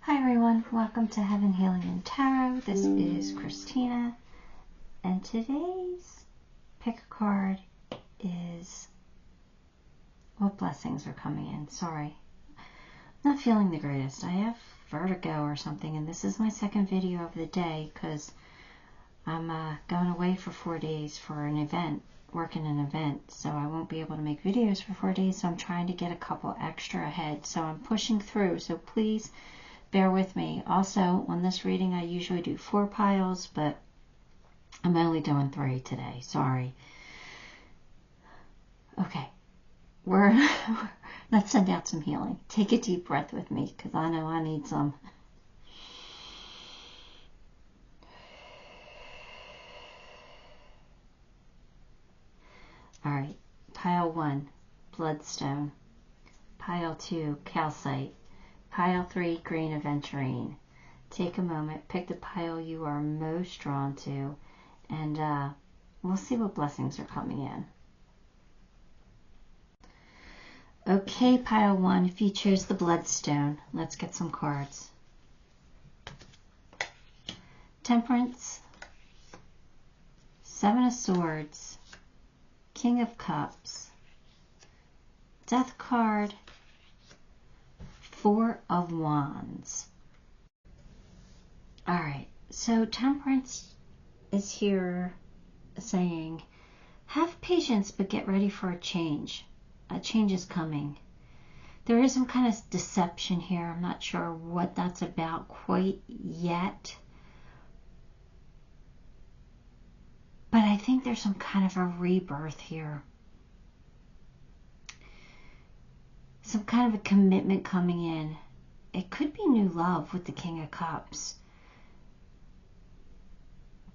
Hi everyone, welcome to Heaven Healing and Tarot. This is Christina, and today's pick a card is what blessings are coming in. Sorry, I'm not feeling the greatest. I have vertigo or something, and this is my second video of the day because I'm going away for 4 days for an event, working an event, so I won't be able to make videos for 4 days, so I'm trying to get a couple extra ahead, so I'm pushing through, so please bear with me. Also, on this reading, I usually do 4 piles, but I'm only doing 3 today. Sorry. Okay. Let's send out some healing. Take a deep breath with me, because I know I need some. Alright. Pile 1, BloodStone. Pile 2, Calcite. Pile 3, green Aventurine. Take a moment, pick the pile you are most drawn to, and we'll see what blessings are coming in. Okay, pile 1, if you choose the BloodStone, let's get some cards. Temperance, 7 of Swords, King of Cups, Death card, 4 of Wands. Alright, so Temperance is here saying, have patience but get ready for a change. A change is coming. There is some kind of deception here. I'm not sure what that's about quite yet. But I think there's some kind of a rebirth here. Some kind of a commitment coming in. It could be new love with the King of Cups.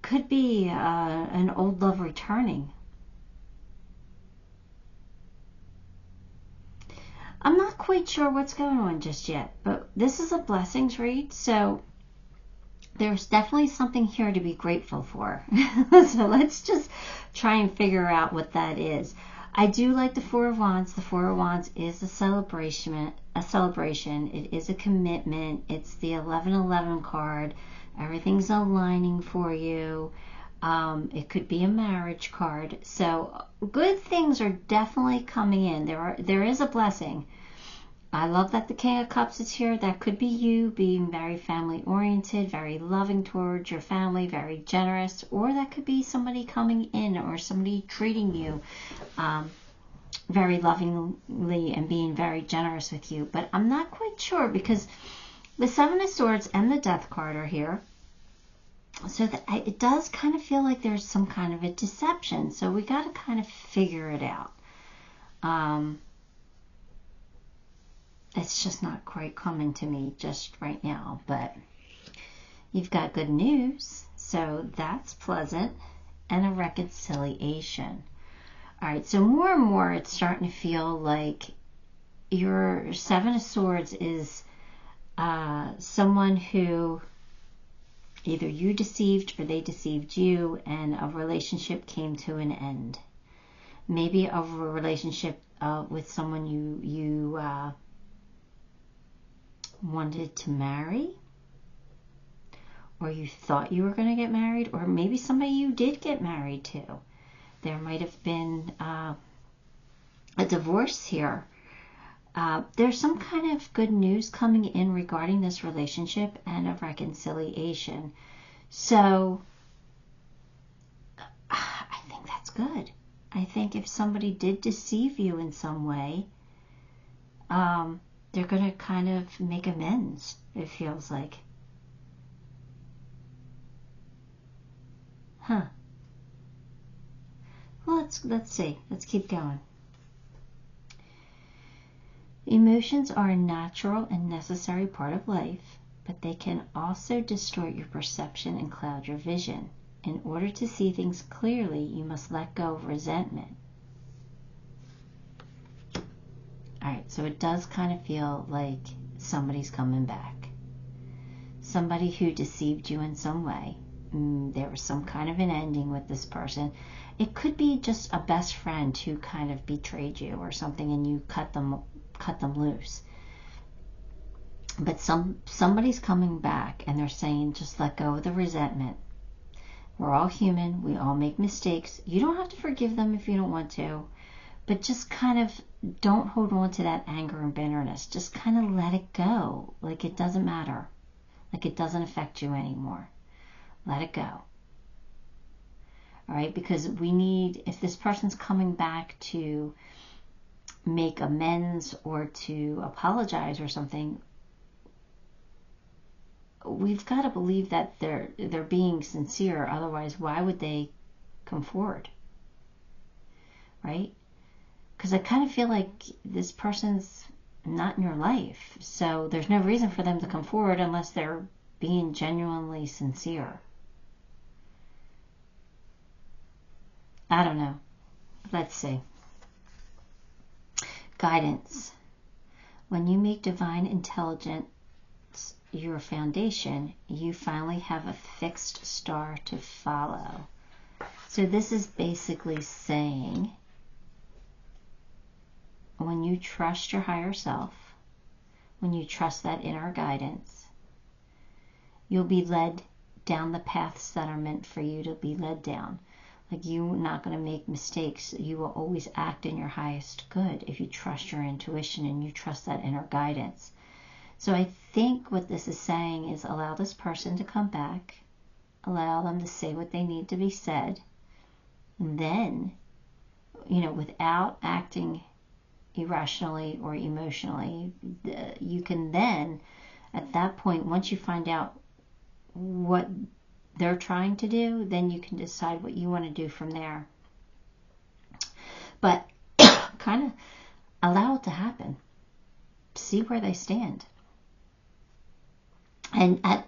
Could be an old love returning. I'm not quite sure what's going on just yet, but this is a blessings read, so there's definitely something here to be grateful for. So let's just try and figure out what that is. I do like the 4 of Wands. The 4 of Wands is a celebration. It is a commitment. It's the 1111 card. Everything's aligning for you. It could be a marriage card. So good things are definitely coming in. There is a blessing. I love that the King of Cups is here. That could be you being very family oriented, very loving towards your family, very generous, or that could be somebody coming in or somebody treating you very lovingly and being very generous with you. But I'm not quite sure because the 7 of Swords and the Death card are here. So that it does kind of feel like there's some kind of a deception. So we got to kind of figure it out. It's just not quite coming to me just right now. But you've got good news. So that's pleasant. And a reconciliation. All right. So more and more it's starting to feel like your 7 of Swords is someone who either you deceived or they deceived you, and a relationship came to an end. Maybe a relationship with someone you wanted to marry, or you thought you were going to get married, or maybe somebody you did get married to. There might have been a divorce here. There's some kind of good news coming in regarding this relationship and a reconciliation. So I think that's good. I think if somebody did deceive you in some way, they're going to kind of make amends, it feels like. Huh. Well, let's see. Let's keep going. Emotions are a natural and necessary part of life, but they can also distort your perception and cloud your vision. In order to see things clearly, you must let go of resentment. Alright, so it does kind of feel like somebody's coming back. Somebody who deceived you in some way. There was some kind of an ending with this person. It could be just a best friend who kind of betrayed you or something, and you cut them loose. But somebody's coming back and they're saying, just let go of the resentment. We're all human. We all make mistakes. You don't have to forgive them if you don't want to. But just kind of don't hold on to that anger and bitterness. Just kind of let it go. Like it doesn't matter. Like it doesn't affect you anymore. Let it go. All right? Because we need, if this person's coming back to make amends or to apologize or something, we've got to believe that they're being sincere. Otherwise, why would they come forward? Right? Because I kind of feel like this person's not in your life. So there's no reason for them to come forward unless they're being genuinely sincere. I don't know. Let's see. Guidance. When you make divine intelligence your foundation, you finally have a fixed star to follow. So this is basically saying, when you trust your higher self, when you trust that inner guidance, you'll be led down the paths that are meant for you to be led down. Like, you're not going to make mistakes. You will always act in your highest good if you trust your intuition and you trust that inner guidance. So I think what this is saying is, allow this person to come back, allow them to say what they need to be said, and then, without acting irrationally or emotionally, you can then, at that point, once you find out what they're trying to do, then you can decide what you want to do from there. But kind of allow it to happen. See where they stand. And at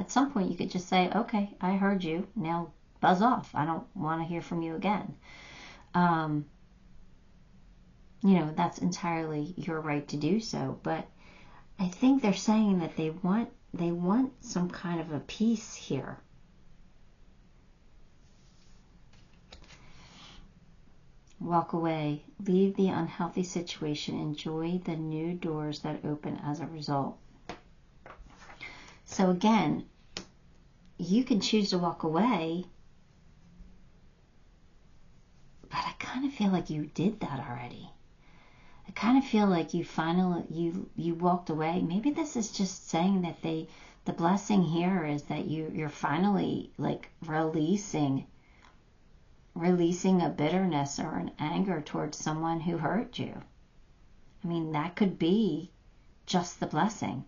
some point you could just say, okay, I heard you, now buzz off. I don't want to hear from you again. That's entirely your right to do so. But I think they're saying that they want some kind of a peace here. Walk away. Leave the unhealthy situation. Enjoy the new doors that open as a result. So again, you can choose to walk away, but I kind of feel like you did that already. I kind of feel like you finally, you walked away. Maybe this is just saying that the blessing here is that you're finally like releasing a bitterness or an anger towards someone who hurt you. I mean, that could be just the blessing.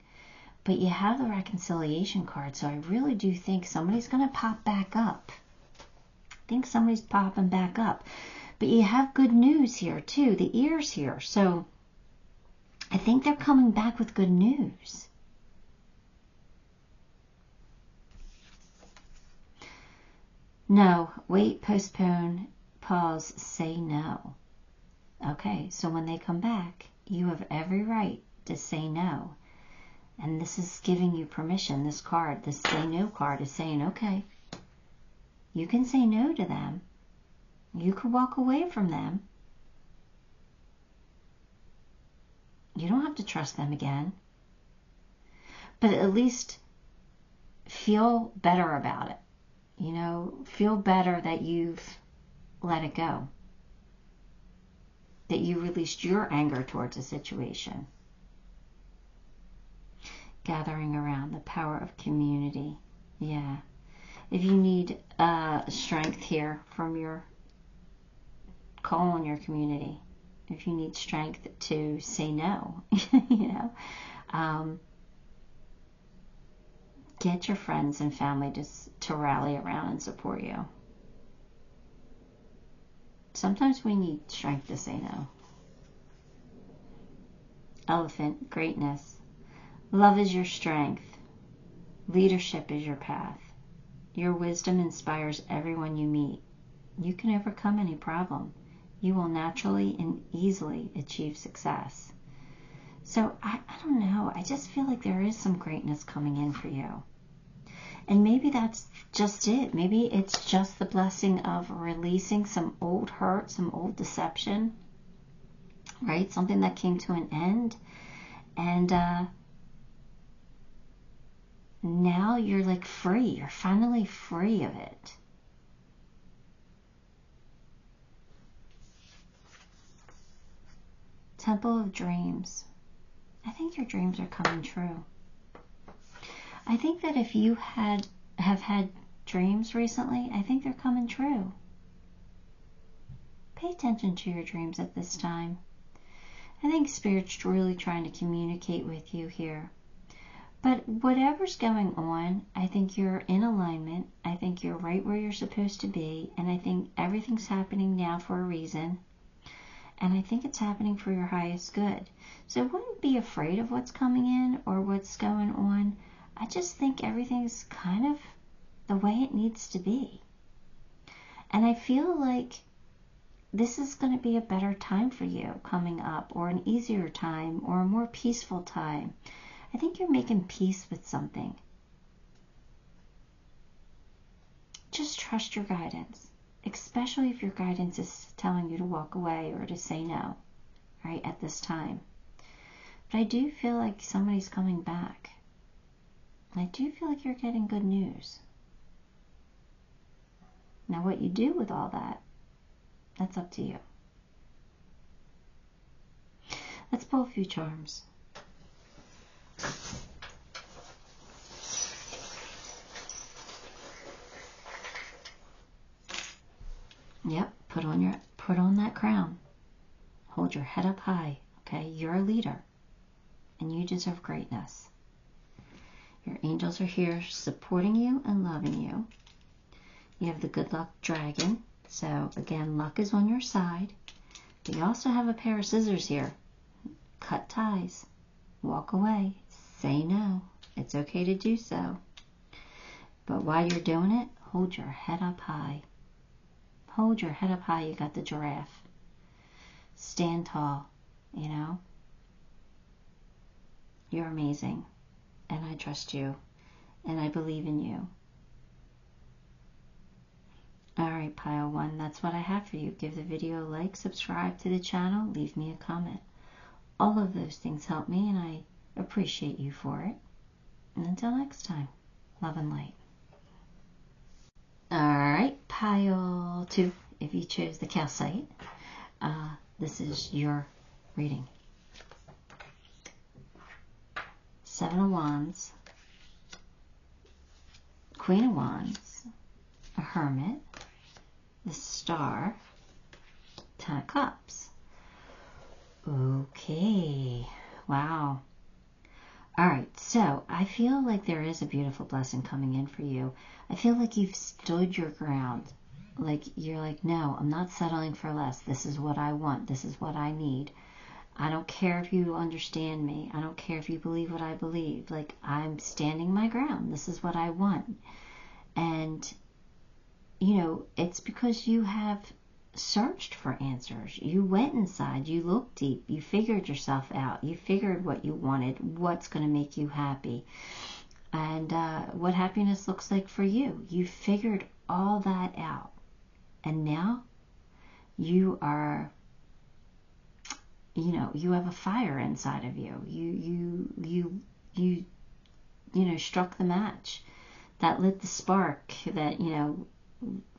But you have the reconciliation card, so I really do think somebody's going to pop back up. I think somebody's popping back up. But you have good news here, too. The ear's here. So I think they're coming back with good news. No. Wait, postpone, pause, say no. Okay, so when they come back, you have every right to say no. And this is giving you permission. This card, this say no card, is saying, okay, you can say no to them. You could walk away from them. You don't have to trust them again. But at least feel better about it. Feel better that you've let it go. That you released your anger towards a situation. Gathering around, the power of community. Yeah. If you need strength here from call on your community. If you need strength to say no, get your friends and family to rally around and support you. Sometimes we need strength to say no. Elephant, greatness. Love is your strength. Leadership is your path. Your wisdom inspires everyone you meet. You can overcome any problem. You will naturally and easily achieve success. So, I don't know. I just feel like there is some greatness coming in for you. And maybe that's just it. Maybe it's just the blessing of releasing some old hurt, some old deception, right? Something that came to an end. And now you're like free. You're finally free of it. Temple of Dreams. I think your dreams are coming true. I think that if you have had dreams recently, I think they're coming true. Pay attention to your dreams at this time. I think Spirit's really trying to communicate with you here. But whatever's going on, I think you're in alignment. I think you're right where you're supposed to be. And I think everything's happening now for a reason. And I think it's happening for your highest good. So I wouldn't be afraid of what's coming in or what's going on. I just think everything's kind of the way it needs to be. And I feel like this is going to be a better time for you coming up, or an easier time, or a more peaceful time. I think you're making peace with something. Just trust your guidance, especially if your guidance is telling you to walk away or to say no, right, at this time. But I do feel like somebody's coming back. I do feel like you're getting good news. Now, what you do with all that, that's up to you. Let's pull a few charms. Yep, put on that crown. Hold your head up high, okay? You're a leader, and you deserve greatness. Your angels are here supporting you and loving you. You have the good luck dragon. So again, luck is on your side. But you also have a pair of scissors here. Cut ties. Walk away. Say no. It's okay to do so. But while you're doing it, hold your head up high. Hold your head up high. You got the giraffe. Stand tall, you know. You're amazing. And I trust you. And I believe in you. Alright, Pile 1, that's what I have for you. Give the video a like, subscribe to the channel, leave me a comment. All of those things help me, and I appreciate you for it. And until next time, love and light. Alright, Pile 2, if you chose the Calcite, this is your reading. Seven of Wands, Queen of Wands, a Hermit, the Star, 10 of Cups. Okay, wow. Alright, so I feel like there is a beautiful blessing coming in for you. I feel like you've stood your ground. Like you're like, no, I'm not settling for less. This is what I want. This is what I need. I don't care if you understand me. I don't care if you believe what I believe. Like, I'm standing my ground. This is what I want. And you know, it's because you have searched for answers. You went inside, you looked deep, you figured yourself out, you figured what you wanted, what's going to make you happy, and what happiness looks like for you. You figured all that out, and now you are, you know, you have a fire inside of you. You know, struck the match that lit the spark that, you know,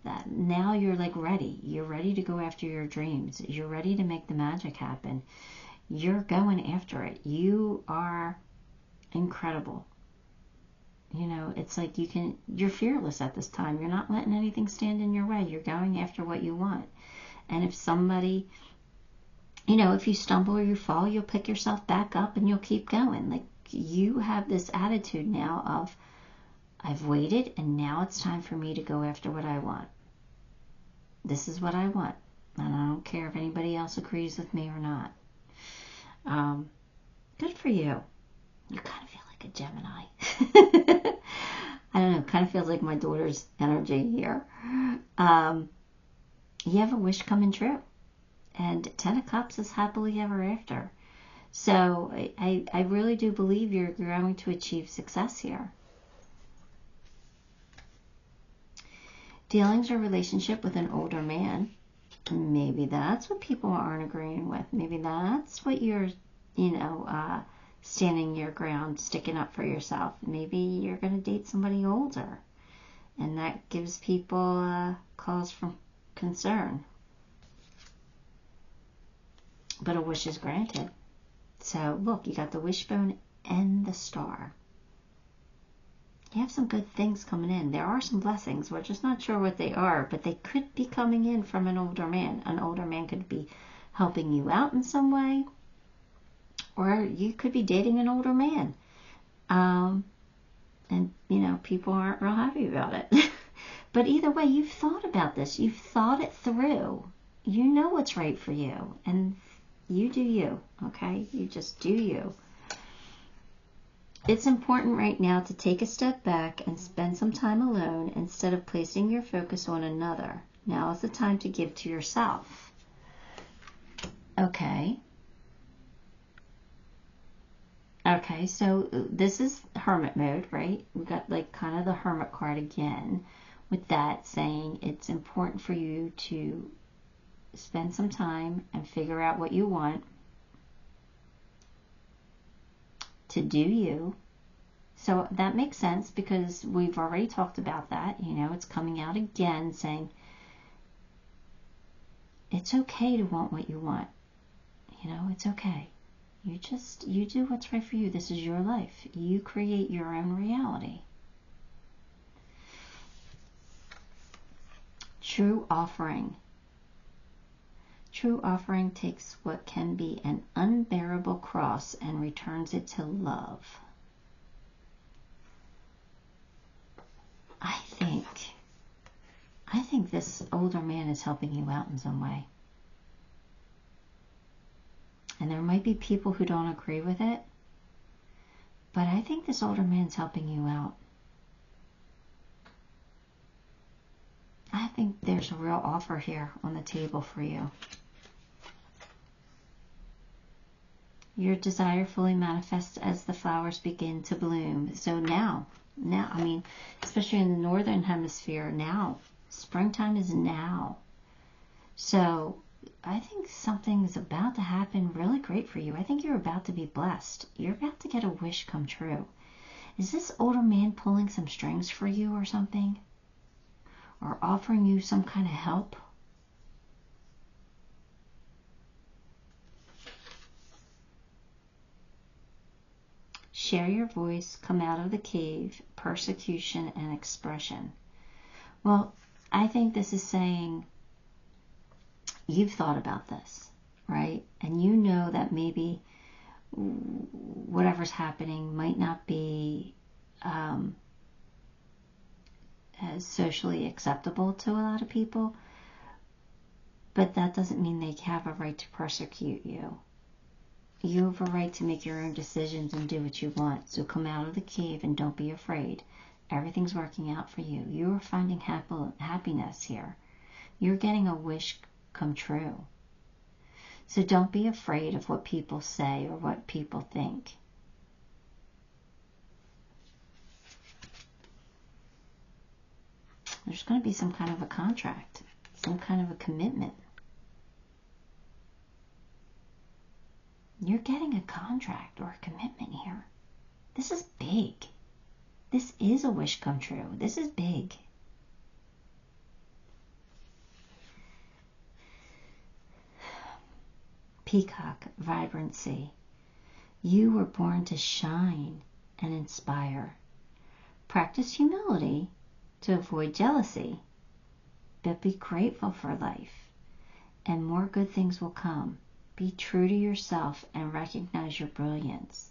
that now you're like ready. You're ready to go after your dreams. You're ready to make the magic happen. You're going after it. You are incredible. You know, it's like you're fearless at this time. You're not letting anything stand in your way. You're going after what you want. And if somebody, you know, if you stumble or you fall, you'll pick yourself back up and you'll keep going. Like, you have this attitude now of, I've waited, and now it's time for me to go after what I want. This is what I want, and I don't care if anybody else agrees with me or not. Good for you. You kind of feel like a Gemini. I don't know, kind of feels like my daughter's energy here. You have a wish coming true. And 10 of Cups is happily ever after. So I really do believe you're going to achieve success here. Dealings or relationship with an older man. Maybe that's what people aren't agreeing with. Maybe that's what you're, you know, standing your ground, sticking up for yourself. Maybe you're going to date somebody older, and that gives people cause for concern. But a wish is granted. So look, you got the wishbone and the star. You have some good things coming in. There are some blessings. We're just not sure what they are, but they could be coming in from an older man. An older man could be helping you out in some way, or you could be dating an older man. And, you know, people aren't real happy about it. But either way, you've thought about this. You've thought it through. You know what's right for you. And you do you, okay? You just do you. It's important right now to take a step back and spend some time alone instead of placing your focus on another. Now is the time to give to yourself. Okay. Okay, so this is hermit mode, right? We got like kind of the hermit card again, with that saying it's important for you to spend some time and figure out what you want, to do you. So that makes sense because we've already talked about that. You know, it's coming out again saying it's okay to want what you want. You know, it's okay. You do what's right for you. This is your life. You create your own reality. True offering. True offering takes what can be an unbearable cross and returns it to love. I think this older man is helping you out in some way. And there might be people who don't agree with it, but I think this older man's helping you out. I think there's a real offer here on the table for you. Your desire fully manifests as the flowers begin to bloom. So now, I mean, especially in the northern hemisphere, now, springtime is now. So I think something's about to happen really great for you. I think you're about to be blessed. You're about to get a wish come true. Is this older man pulling some strings for you or something? Or offering you some kind of help? Share your voice, come out of the cave, persecution and expression. Well, I think this is saying you've thought about this, right? And you know that maybe whatever's happening might not be as socially acceptable to a lot of people, but that doesn't mean they have a right to persecute you. You have a right to make your own decisions and do what you want. So come out of the cave and don't be afraid. Everything's working out for you. You are finding happiness here. You're getting a wish come true. So don't be afraid of what people say or what people think. There's going to be some kind of a contract, some kind of a commitment. You're getting a contract or a commitment here. This is big. This is a wish come true. This is big. Peacock, vibrancy. You were born to shine and inspire. Practice humility to avoid jealousy, but be grateful for life, and more good things will come. Be true to yourself and recognize your brilliance.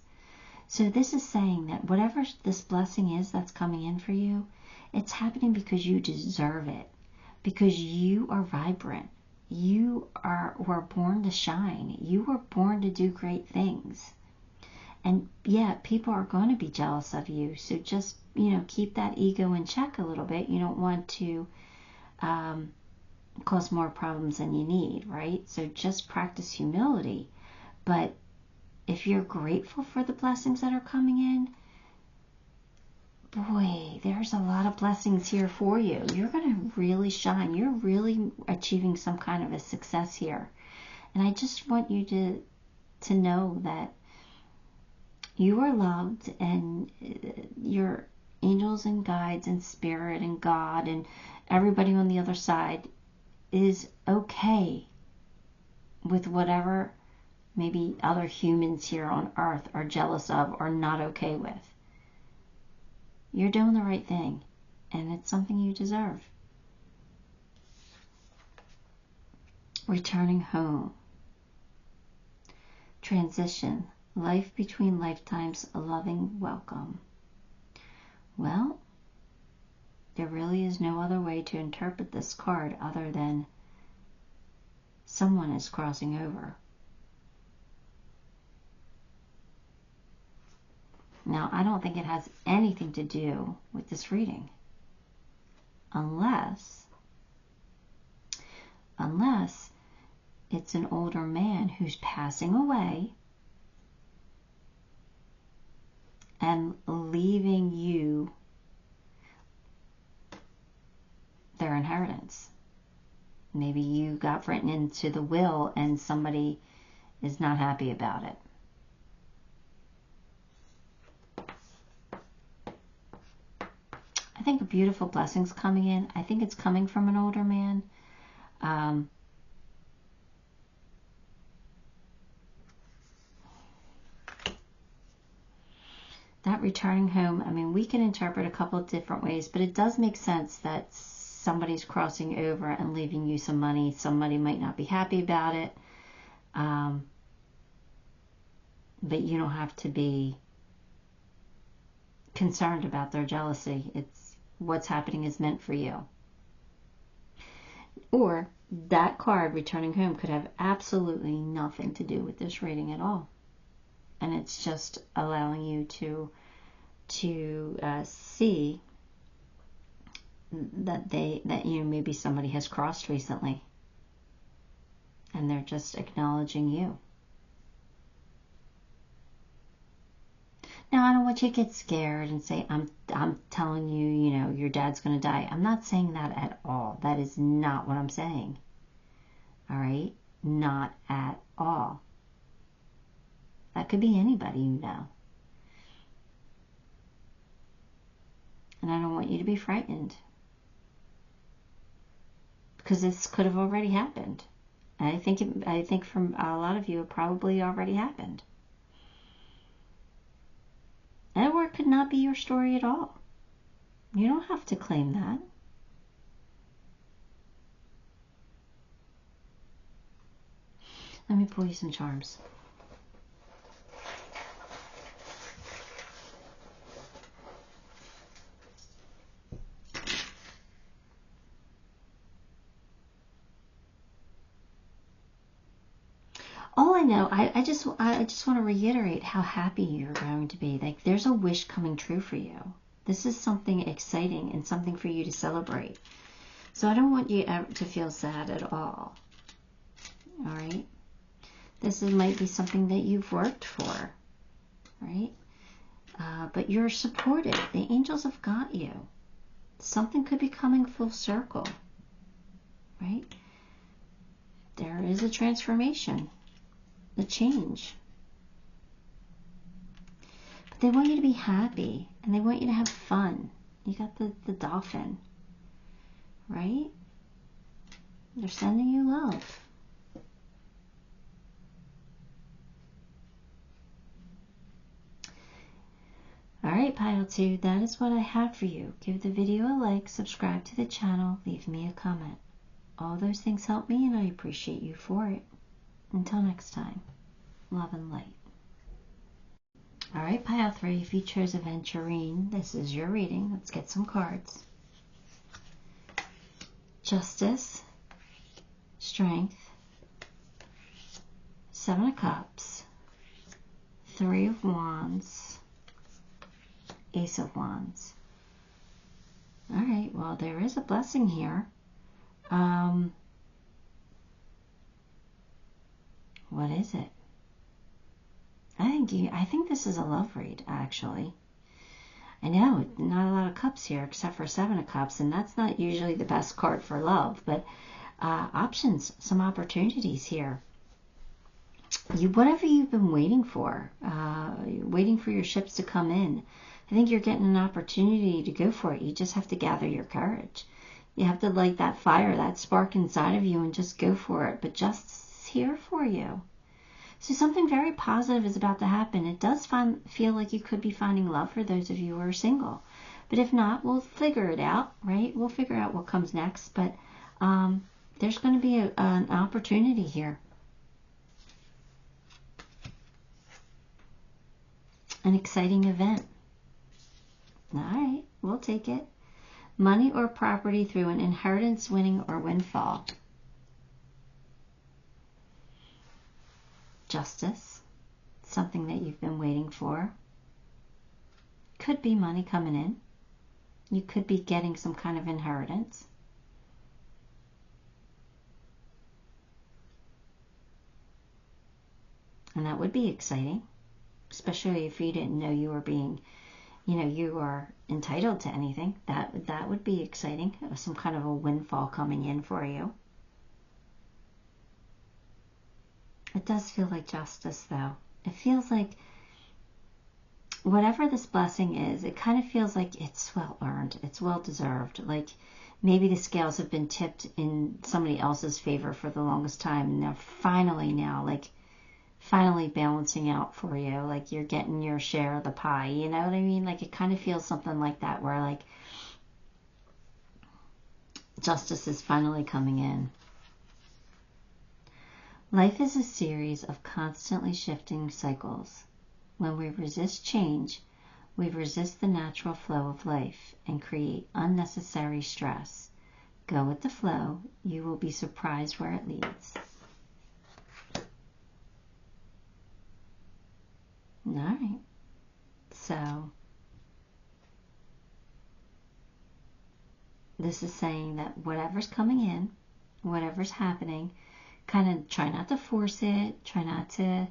So this is saying that whatever this blessing is that's coming in for you, it's happening because you deserve it, because you are vibrant. You were born to shine. You were born to do great things. And yeah, people are going to be jealous of you. So just, keep that ego in check a little bit. You don't want to cause more problems than you need, right? So just practice humility. But if you're grateful for the blessings that are coming in, boy, there's a lot of blessings here for you. You're going to really shine. You're really achieving some kind of a success here. And I just want you to know that You are loved, and your angels and guides and spirit and God and everybody on the other side is okay with whatever maybe other humans here on earth are jealous of or not okay with. You're doing the right thing, and it's something you deserve. Returning home. Transition. Life between lifetimes, a loving welcome. Well, there really is no other way to interpret this card other than someone is crossing over. Now, I don't think it has anything to do with this reading. Unless it's an older man who's passing away and leaving you their inheritance. Maybe you got written into the will and somebody is not happy about it. I think a beautiful blessing's coming in. I think it's coming from an older man. That returning home, I mean, we can interpret a couple of different ways, but it does make sense that somebody's crossing over and leaving you some money. Somebody might not be happy about it, but you don't have to be concerned about their jealousy. It's what's happening is meant for you. Or that card, returning home, could have absolutely nothing to do with this reading at all. And it's just allowing you to see that maybe somebody has crossed recently, and they're just acknowledging you. Now, I don't want you to get scared and say, I'm telling you, your dad's going to die. I'm not saying that at all. That is not what I'm saying. All right? Not at all. That could be anybody you know. And I don't want you to be frightened, because this could have already happened. And I think from a lot of you, it probably already happened. Or it could not be your story at all. You don't have to claim that. Let me pull you some charms. All I know, I just want to reiterate how happy you're going to be. Like, there's a wish coming true for you. This is something exciting and something for you to celebrate. So I don't want you ever to feel sad at all. All right? This might be something that you've worked for, right? But you're supported. The angels have got you. Something could be coming full circle, right? There is a transformation. The change. But they want you to be happy, and they want you to have fun. You got the dolphin, right? They're sending you love. Alright, Pile 2, that is what I have for you. Give the video a like, subscribe to the channel, leave me a comment. All those things help me, and I appreciate you for it. Until next time, love and light. Alright, Pile 3, if you chose Aventurine, this is your reading. Let's get some cards. Justice, Strength, 7 of Cups, 3 of Wands, Ace of Wands. Alright, well, there is a blessing here. What is it? I think this is a love read, actually. I know, not a lot of cups here except for 7 of Cups, and that's not usually the best card for love, but options, some opportunities here. whatever you've been waiting for your ships to come in. I think you're getting an opportunity to go for it. You just have to gather your courage. You have to light that fire, that spark inside of you, and just go for it. But justice is here for you. So something very positive is about to happen. It does feel like you could be finding love for those of you who are single. But if not, we'll figure it out, right? We'll figure out what comes next. But there's going to be an opportunity here. An exciting event. All right, we'll take it. Money or property through an inheritance, winning, or windfall. Justice. Something that you've been waiting for. Could be money coming in. You could be getting some kind of inheritance. And that would be exciting. Especially if you didn't know you were being, you are entitled to anything. That would be exciting. Some kind of a windfall coming in for you. It does feel like justice, though. It feels like whatever this blessing is, it kind of feels like it's well earned. It's well deserved. Like maybe the scales have been tipped in somebody else's favor for the longest time, and they're finally balancing out for you. Like you're getting your share of the pie. You know what I mean? Like it kind of feels something like that, where like justice is finally coming in. Life is a series of constantly shifting cycles. When we resist change, we resist the natural flow of life and create unnecessary stress. Go with the flow. You will be surprised where it leads. All right. So this is saying that whatever's coming in, whatever's happening, kind of try not to force it. Try not to,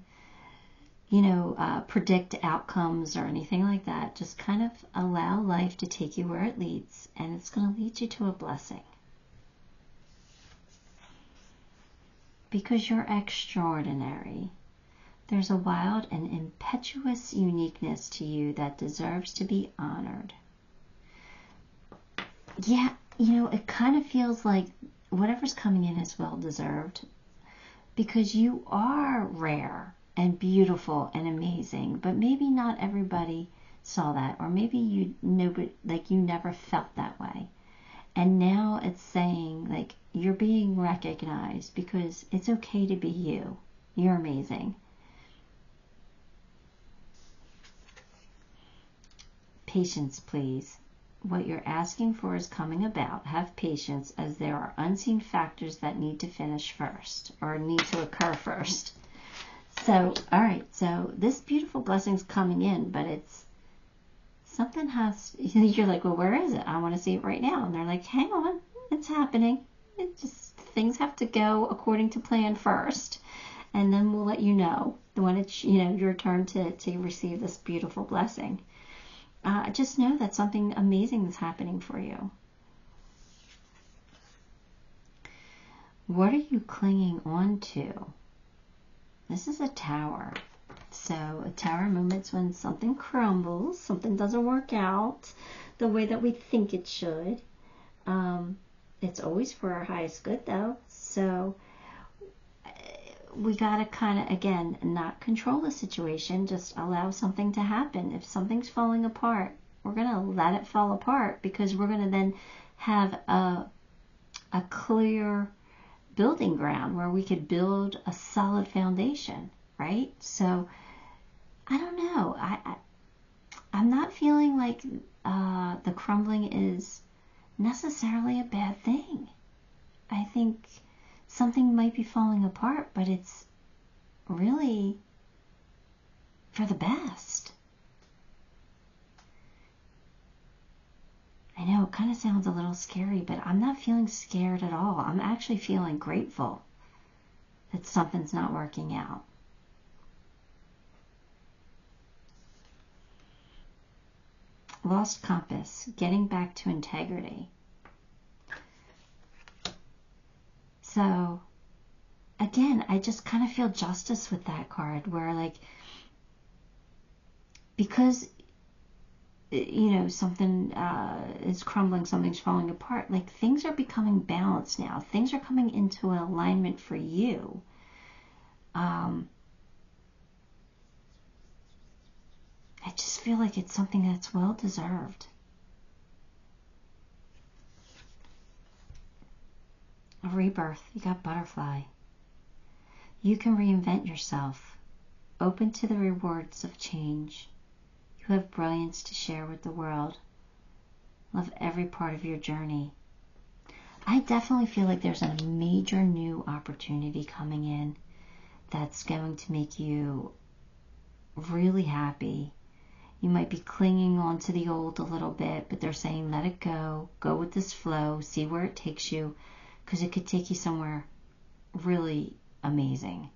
predict outcomes or anything like that. Just kind of allow life to take you where it leads, and it's going to lead you to a blessing. Because you're extraordinary. There's a wild and impetuous uniqueness to you that deserves to be honored. Yeah, it kind of feels like whatever's coming in is well deserved. Because you are rare and beautiful and amazing, but maybe not everybody saw that, or maybe you never felt that way. And now it's saying like you're being recognized because it's okay to be you. You're amazing. Patience, please. What you're asking for is coming about. Have patience, as there are unseen factors that need to finish first, or need to occur first. So, all right, so this beautiful blessing's coming in, but it's something has, you're like, well, where is it? I want to see it right now. And they're like, hang on, it's happening. It just, things have to go according to plan first. And then we'll let you know when it's, your turn to receive this beautiful blessing. Just know that something amazing is happening for you. What are you clinging on to? This is a tower. So a tower moments when something crumbles, something doesn't work out the way that we think it should. It's always for our highest good, though. So we got to kind of, again, not control the situation. Just allow something to happen. If something's falling apart, we're going to let it fall apart, because we're going to then have a clear building ground where we could build a solid foundation, right? So I don't know. I'm not feeling like the crumbling is necessarily a bad thing. I think something might be falling apart, but it's really for the best. I know it kind of sounds a little scary, but I'm not feeling scared at all. I'm actually feeling grateful that something's not working out. Lost compass, getting back to integrity. So again, I just kind of feel justice with that card, where like, because, you know, something is crumbling, something's falling apart, like things are becoming balanced now. Things are coming into alignment for you. I just feel like it's something that's well deserved. A rebirth. You got butterfly. You can reinvent yourself. Open to the rewards of change. You have brilliance to share with the world. Love every part of your journey. I definitely feel like there's a major new opportunity coming in that's going to make you really happy. You might be clinging on to the old a little bit, but they're saying let it go. Go with this flow. See where it takes you, because it could take you somewhere really amazing.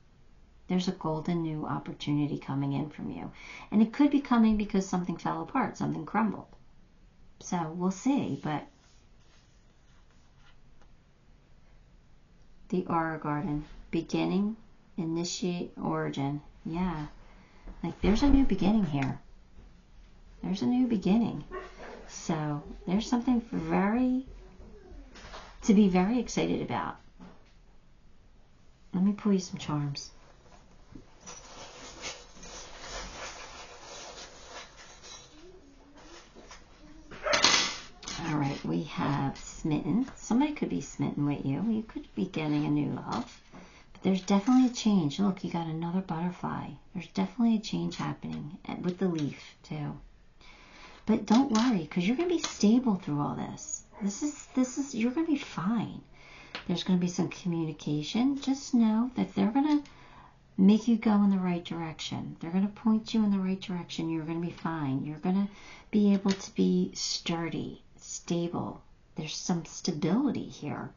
There's a golden new opportunity coming in from you. And it could be coming because something fell apart, something crumbled. So we'll see, but the Aura Garden, beginning, initiate, origin. Yeah, like there's a new beginning here. There's a new beginning. So there's something to be very excited about. Let me pull you some charms. All right, we have smitten. Somebody could be smitten with you. You could be getting a new love. But there's definitely a change. Look, you got another butterfly. There's definitely a change happening with the leaf too. But don't worry, because you're going to be stable through all this. You're going to be fine. There's going to be some communication. Just know that they're going to make you go in the right direction. They're going to point you in the right direction. You're going to be fine. You're going to be able to be sturdy, stable. There's some stability here.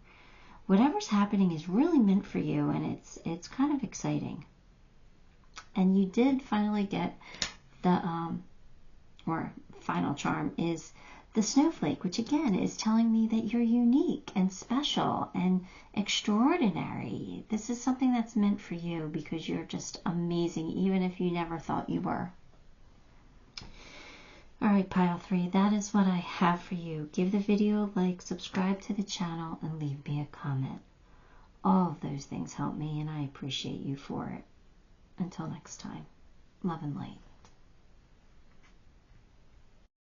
Whatever's happening is really meant for you, and it's kind of exciting. And you did finally get the or final charm is the snowflake, which again is telling me that you're unique and special and extraordinary. This is something that's meant for you because you're just amazing, even if you never thought you were. All right, pile 3, that is what I have for you. Give the video a like, subscribe to the channel, and leave me a comment. All of those things help me, and I appreciate you for it. Until next time, love and light.